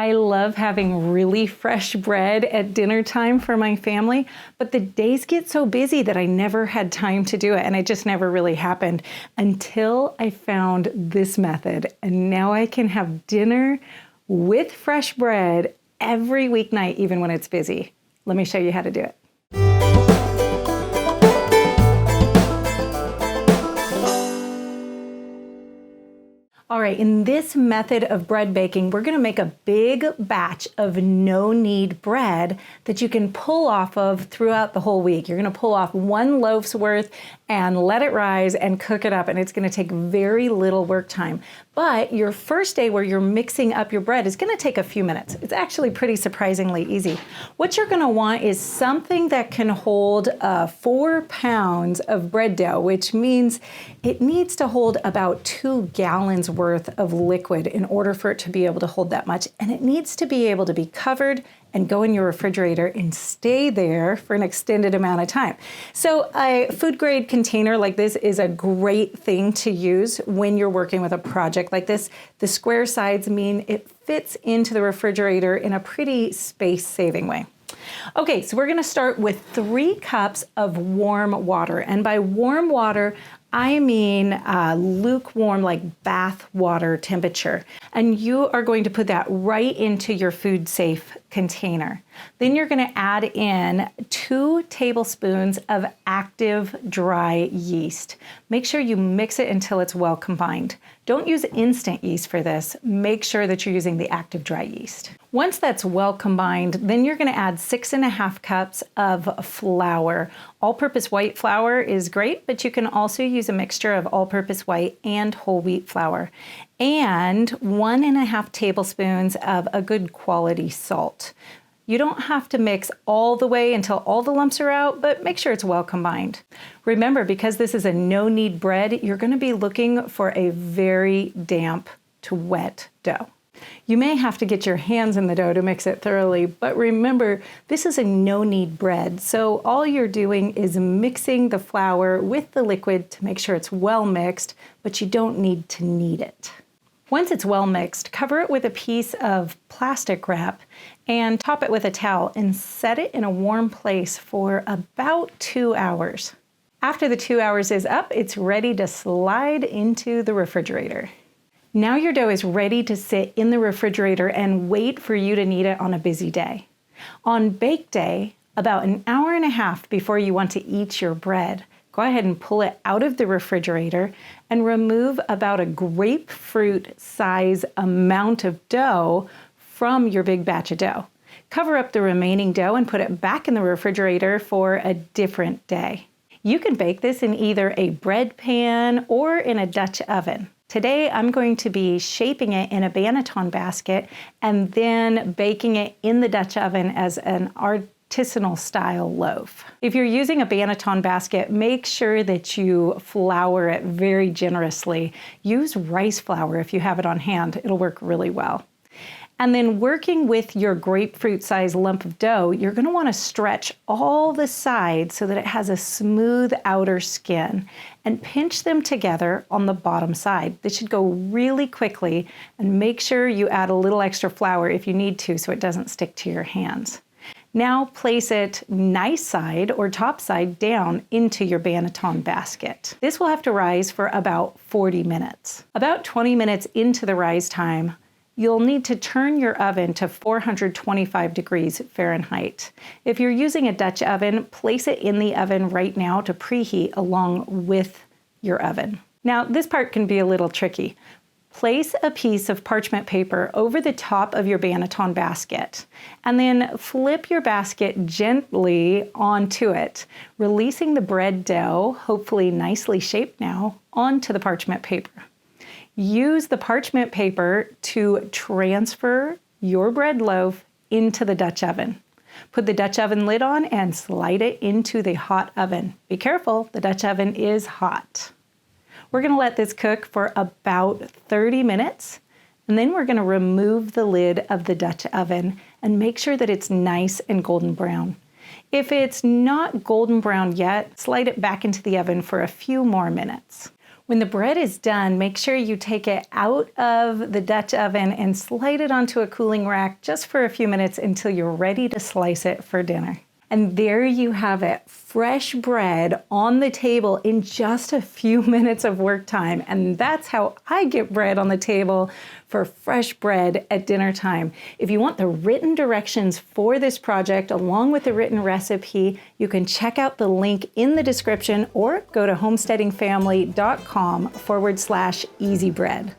I love having really fresh bread at dinner time for my family, but the days get so busy that I never had time to do it, and it just never really happened until I found this method. And now I can have dinner with fresh bread every weeknight, even when it's busy. Let me show you how to do it. All right, in this method of bread baking, we're gonna make a big batch of no-knead bread that you can pull off of throughout the whole week. You're gonna pull off 1 loaf's worth and let it rise and cook it up, and it's gonna take very little work time. But your first day where you're mixing up your bread is gonna take a few minutes. It's actually pretty surprisingly easy. What you're gonna want is something that can hold 4 pounds of bread dough, which means it needs to hold about 2 gallons worth of liquid in order for it to be able to hold that much. And it needs to be able to be covered and go in your refrigerator and stay there for an extended amount of time. So a food grade container like this is a great thing to use when you're working with a project like this. The square sides mean it fits into the refrigerator in a pretty space saving way. Okay, so we're gonna start with 3 cups of warm water. And by warm water, I mean lukewarm, like bath water temperature. And you are going to put that right into your food safe container. Then you're gonna add in 2 tablespoons of active dry yeast. Make sure you mix it until it's well combined. Don't use instant yeast for this. Make sure that you're using the active dry yeast. Once that's well combined, then you're gonna add 6½ cups of flour. All-purpose white flour is great, but you can also use a mixture of all-purpose white and whole wheat flour. And 1½ tablespoons of a good quality salt. You don't have to mix all the way until all the lumps are out, but make sure it's well combined. Remember, because this is a no-knead bread, you're gonna be looking for a very damp to wet dough. You may have to get your hands in the dough to mix it thoroughly, but remember, this is a no-knead bread, so all you're doing is mixing the flour with the liquid to make sure it's well mixed, but you don't need to knead it. Once it's well mixed, cover it with a piece of plastic wrap and top it with a towel and set it in a warm place for about 2 hours. After the 2 hours is up, it's ready to slide into the refrigerator. Now your dough is ready to sit in the refrigerator and wait for you to knead it on a busy day. On bake day, about an hour and a half before you want to eat your bread, go ahead and pull it out of the refrigerator and remove about a grapefruit size amount of dough from your big batch of dough. Cover up the remaining dough and put it back in the refrigerator for a different day. You can bake this in either a bread pan or in a Dutch oven. Today, I'm going to be shaping it in a banneton basket and then baking it in the Dutch oven as an artisanal style loaf. If you're using a banneton basket, make sure that you flour it very generously. Use rice flour if you have it on hand. It'll work really well. And then working with your grapefruit size lump of dough, you're gonna wanna stretch all the sides so that it has a smooth outer skin and pinch them together on the bottom side. This should go really quickly, and make sure you add a little extra flour if you need to so it doesn't stick to your hands. Now place it nice side or top side down into your banneton basket. This will have to rise for about 40 minutes. About 20 minutes into the rise time, you'll need to turn your oven to 425 degrees Fahrenheit. If you're using a Dutch oven, place it in the oven right now to preheat along with your oven. Now, this part can be a little tricky. Place a piece of parchment paper over the top of your banneton basket, and then flip your basket gently onto it, releasing the bread dough, hopefully nicely shaped now, onto the parchment paper. Use the parchment paper to transfer your bread loaf into the Dutch oven. Put the Dutch oven lid on and slide it into the hot oven. Be careful, the Dutch oven is hot. We're gonna let this cook for about 30 minutes, and then we're gonna remove the lid of the Dutch oven and make sure that it's nice and golden brown. If it's not golden brown yet, slide it back into the oven for a few more minutes. When the bread is done, make sure you take it out of the Dutch oven and slide it onto a cooling rack just for a few minutes until you're ready to slice it for dinner. And there you have it, fresh bread on the table in just a few minutes of work time. And that's how I get bread on the table for fresh bread at dinner time. If you want the written directions for this project along with the written recipe, you can check out the link in the description or go to homesteadingfamily.com/easybread.